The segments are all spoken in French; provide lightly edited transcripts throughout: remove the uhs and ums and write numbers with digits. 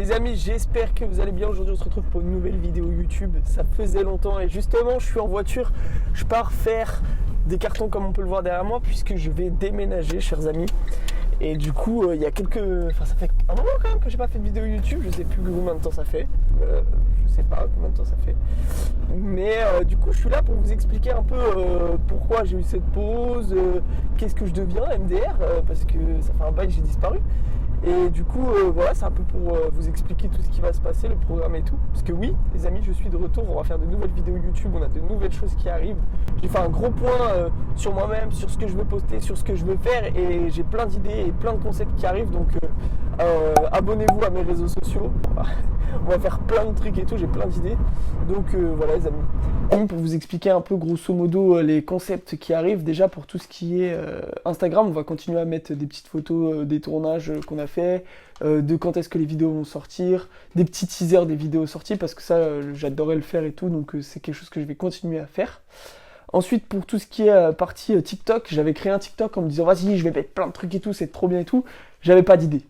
Les amis, j'espère que vous allez bien. Aujourd'hui on se retrouve pour une nouvelle vidéo YouTube. Ça faisait longtemps et justement je suis en voiture. Je pars faire des cartons comme on peut le voir derrière moi puisque je vais déménager, chers amis. Et du coup il y a quelques... Enfin ça fait un moment quand même que j'ai pas fait de vidéo YouTube. Je sais plus combien de temps ça fait. Je sais pas combien de temps ça fait. Mais du coup je suis là pour vous expliquer un peu pourquoi j'ai eu cette pause, qu'est-ce que je deviens MDR, parce que ça fait un bail que j'ai disparu. Et du coup, voilà, c'est un peu pour vous expliquer tout ce qui va se passer, le programme et tout. Parce que oui, les amis, je suis de retour. On va faire de nouvelles vidéos YouTube. On a de nouvelles choses qui arrivent. J'ai fait un gros point sur moi-même, sur ce que je veux poster, sur ce que je veux faire. Et j'ai plein d'idées et plein de concepts qui arrivent. Donc, abonnez-vous à mes réseaux sociaux. On va faire plein de trucs et tout. J'ai plein d'idées. Donc, voilà, les amis. Pour vous expliquer un peu, grosso modo, les concepts qui arrivent. Déjà, pour tout ce qui est Instagram, on va continuer à mettre des petites photos des tournages qu'on a fait, de quand est-ce que les vidéos vont sortir, des petits teasers des vidéos sorties, parce que ça, j'adorais le faire et tout, donc c'est quelque chose que je vais continuer à faire. Ensuite, pour tout ce qui est partie TikTok, j'avais créé un TikTok en me disant vas-y, je vais mettre plein de trucs et tout, c'est trop bien et tout. J'avais pas d'idée.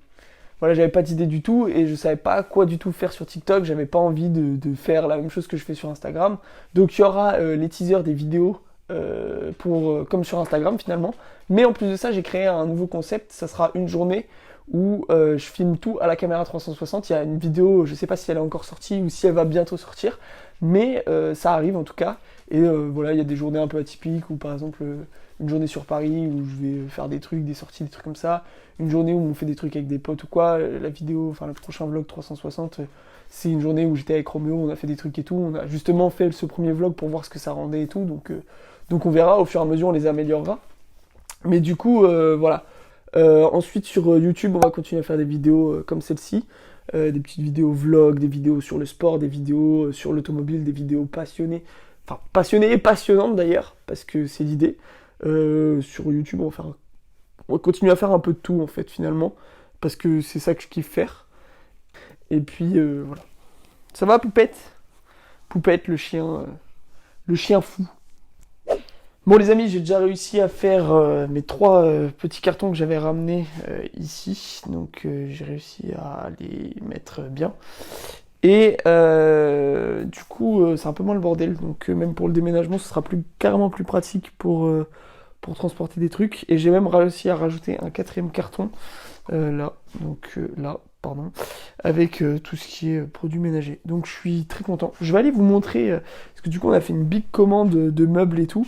Voilà, j'avais pas d'idée du tout et je savais pas quoi du tout faire sur TikTok. J'avais pas envie de faire la même chose que je fais sur Instagram. Donc il y aura les teasers des vidéos comme sur Instagram finalement. Mais en plus de ça, j'ai créé un nouveau concept. Ça sera une journée où je filme tout à la caméra 360. Il y a une vidéo, je sais pas si elle est encore sortie ou si elle va bientôt sortir. Mais ça arrive en tout cas. Et voilà, il y a des journées un peu atypiques où par exemple une journée sur Paris où je vais faire des trucs, des sorties, des trucs comme ça. Une journée où on fait des trucs avec des potes ou quoi. La vidéo, enfin le prochain vlog 360, c'est une journée où j'étais avec Roméo, on a fait des trucs et tout. On a justement fait ce premier vlog pour voir ce que ça rendait et tout. Donc on verra, au fur et à mesure on les améliorera. Mais du coup, voilà. Ensuite sur YouTube, on va continuer à faire des vidéos comme celle-ci. Des petites vidéos vlog, des vidéos sur le sport, des vidéos sur l'automobile, des vidéos passionnées. Enfin, passionnées et passionnantes d'ailleurs, parce que c'est l'idée. Sur YouTube, on va continuer à faire un peu de tout en fait finalement, parce que c'est ça que je kiffe faire. Et puis voilà. Ça va Poupette? Poupette, le chien fou. Bon les amis, j'ai déjà réussi à faire mes 3 petits cartons que j'avais ramenés ici. Donc j'ai réussi à les mettre bien. Et du coup, c'est un peu moins le bordel. Donc même pour le déménagement, ce sera carrément plus pratique pour transporter des trucs. Et j'ai même réussi à rajouter un 4e carton là. Donc là, pardon. Avec tout ce qui est produits ménagers. Donc je suis très content. Je vais aller vous montrer, parce que du coup on a fait une big commande de meubles et tout.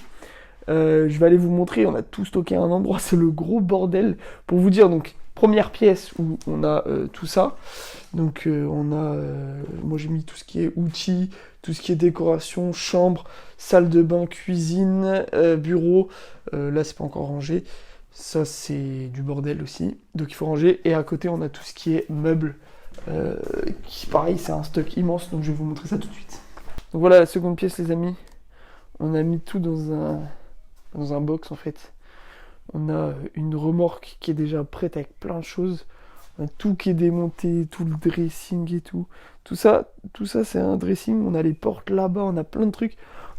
Je vais aller vous montrer, on a tout stocké à un endroit, c'est le gros bordel. Pour vous dire, donc, première pièce où on a tout ça. Donc, moi j'ai mis tout ce qui est outils, tout ce qui est décoration, chambre, salle de bain, cuisine, bureau. Là, c'est pas encore rangé. Ça, c'est du bordel aussi. Donc, il faut ranger. Et à côté, on a tout ce qui est meubles. Qui, pareil, c'est un stock immense. Donc, je vais vous montrer ça tout de suite. Donc, voilà la seconde pièce, les amis. On a mis tout dans un box en fait. On a une remorque qui est déjà prête avec plein de choses. On a tout qui est démonté, tout le dressing et tout. Tout ça c'est un dressing. On a les portes là-bas, on a plein de trucs.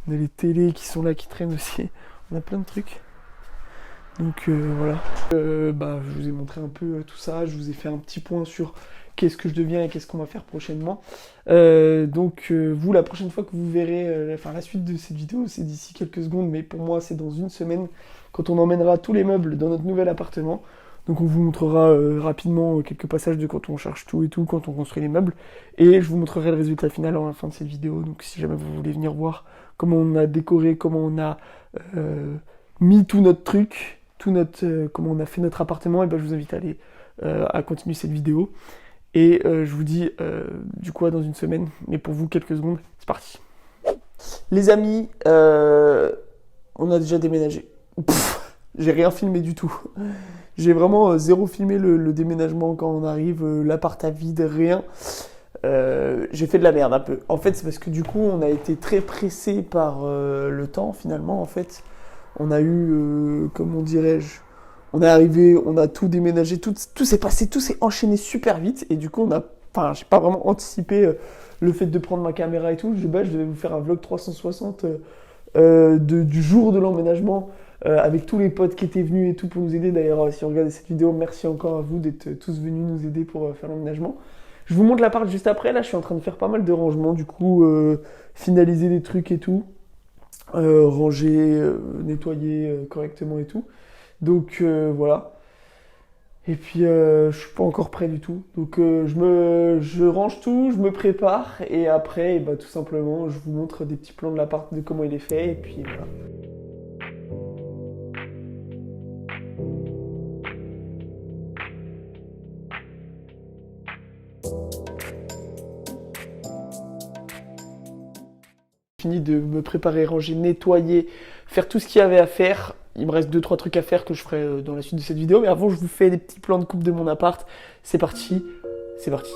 On a les télés qui sont là, qui traînent aussi. On a plein de trucs. Donc voilà. Je vous ai montré un peu tout ça. Je vous ai fait un petit point sur qu'est-ce que je deviens et qu'est-ce qu'on va faire prochainement. Vous, la prochaine fois que vous verrez la suite de cette vidéo, c'est d'ici quelques secondes, mais pour moi, c'est dans une semaine, quand on emmènera tous les meubles dans notre nouvel appartement. Donc on vous montrera rapidement quelques passages de quand on charge tout et tout, quand on construit les meubles. Et je vous montrerai le résultat final à la fin de cette vidéo. Donc si jamais vous voulez venir voir comment on a décoré, comment on a mis tout notre truc, comment on a fait notre appartement, et je vous invite à aller à continuer cette vidéo. Et je vous dis du coup dans une semaine, mais pour vous quelques secondes, c'est parti. Les amis, on a déjà déménagé. J'ai rien filmé du tout. J'ai vraiment zéro filmé le déménagement quand on arrive, l'appart à vide, rien. J'ai fait de la merde un peu. En fait, c'est parce que du coup, on a été très pressé par le temps finalement. En fait, on a eu, comment dirais-je, on est arrivé, on a tout déménagé, tout s'est passé, tout s'est enchaîné super vite. Et du coup, j'ai pas vraiment anticipé le fait de prendre ma caméra et tout. Je devais vous faire un vlog 360 du jour de l'emménagement. Avec tous les potes qui étaient venus et tout pour nous aider. D'ailleurs, si vous regardez cette vidéo, merci encore à vous d'être tous venus nous aider pour faire l'emménagement. Je vous montre l'appart juste après. Là, je suis en train de faire pas mal de rangements, du coup, finaliser des trucs et tout. Ranger, nettoyer correctement et tout. Donc voilà. Et puis je suis pas encore prêt du tout. Donc je range tout, je me prépare et après bah, tout simplement je vous montre des petits plans de l'appart, de comment il est fait et puis voilà. Fini de me préparer, ranger, nettoyer, faire tout ce qu'il y avait à faire. Il me reste 2-3 trucs à faire que je ferai dans la suite de cette vidéo. Mais avant, je vous fais des petits plans de coupe de mon appart. C'est parti, c'est parti.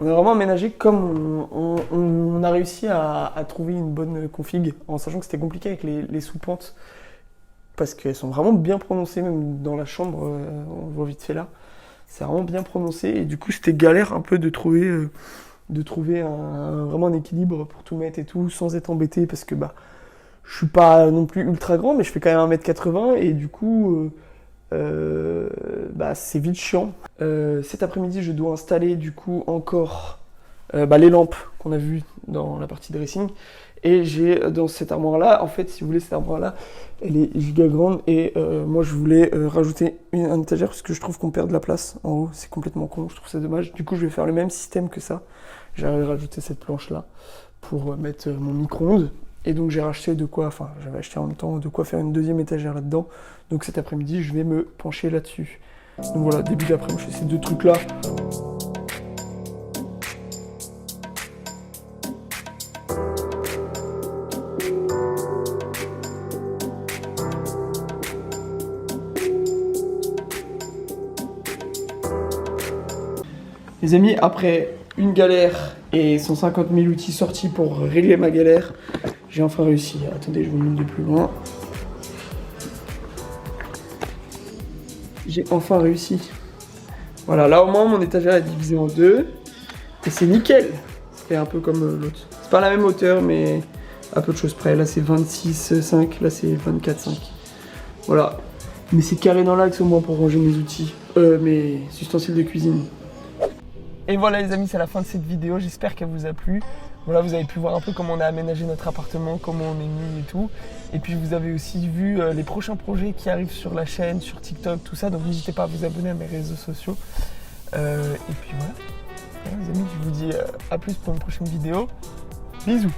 On a vraiment aménagé comme on a réussi à trouver une bonne config, en sachant que c'était compliqué avec les sous-pentes, parce qu'elles sont vraiment bien prononcées, même dans la chambre, on le voit vite fait là, c'est vraiment bien prononcé, et du coup c'était galère un peu de trouver vraiment un équilibre pour tout mettre et tout, sans être embêté, parce que bah, je suis pas non plus ultra grand, mais je fais quand même 1m80, et du coup... bah, c'est vite chiant. Cet après-midi, je dois installer du coup encore les lampes qu'on a vues dans la partie dressing. Et j'ai dans cette armoire-là, en fait, si vous voulez, cette armoire-là, elle est giga grande. Et moi, je voulais rajouter un étagère parce que je trouve qu'on perd de la place en haut. C'est complètement con, je trouve ça dommage. Du coup, je vais faire le même système que ça. J'ai rajouté cette planche-là pour mettre mon micro-ondes. Et donc j'ai racheté j'avais acheté en même temps de quoi faire une deuxième étagère là-dedans. Donc cet après-midi, je vais me pencher là-dessus. Donc voilà, début d'après-midi, je fais ces deux trucs-là. Les amis, après une galère et 150 000 outils sortis pour régler ma galère, j'ai enfin réussi. Attendez, je vous montre de plus loin. J'ai enfin réussi. Voilà, là au moins mon étagère est divisée en deux. Et c'est nickel. C'est un peu comme l'autre. C'est pas la même hauteur, mais à peu de choses près. Là c'est 26,5, là c'est 24,5. Voilà. Mais c'est carré dans l'axe au moins pour ranger mes outils. Mes ustensiles de cuisine. Et voilà les amis, c'est la fin de cette vidéo. J'espère qu'elle vous a plu. Voilà, vous avez pu voir un peu comment on a aménagé notre appartement, comment on est mis et tout. Et puis vous avez aussi vu les prochains projets qui arrivent sur la chaîne, sur TikTok, tout ça. Donc n'hésitez pas à vous abonner à mes réseaux sociaux. Et puis voilà. Voilà les amis, je vous dis à plus pour une prochaine vidéo. Bisous.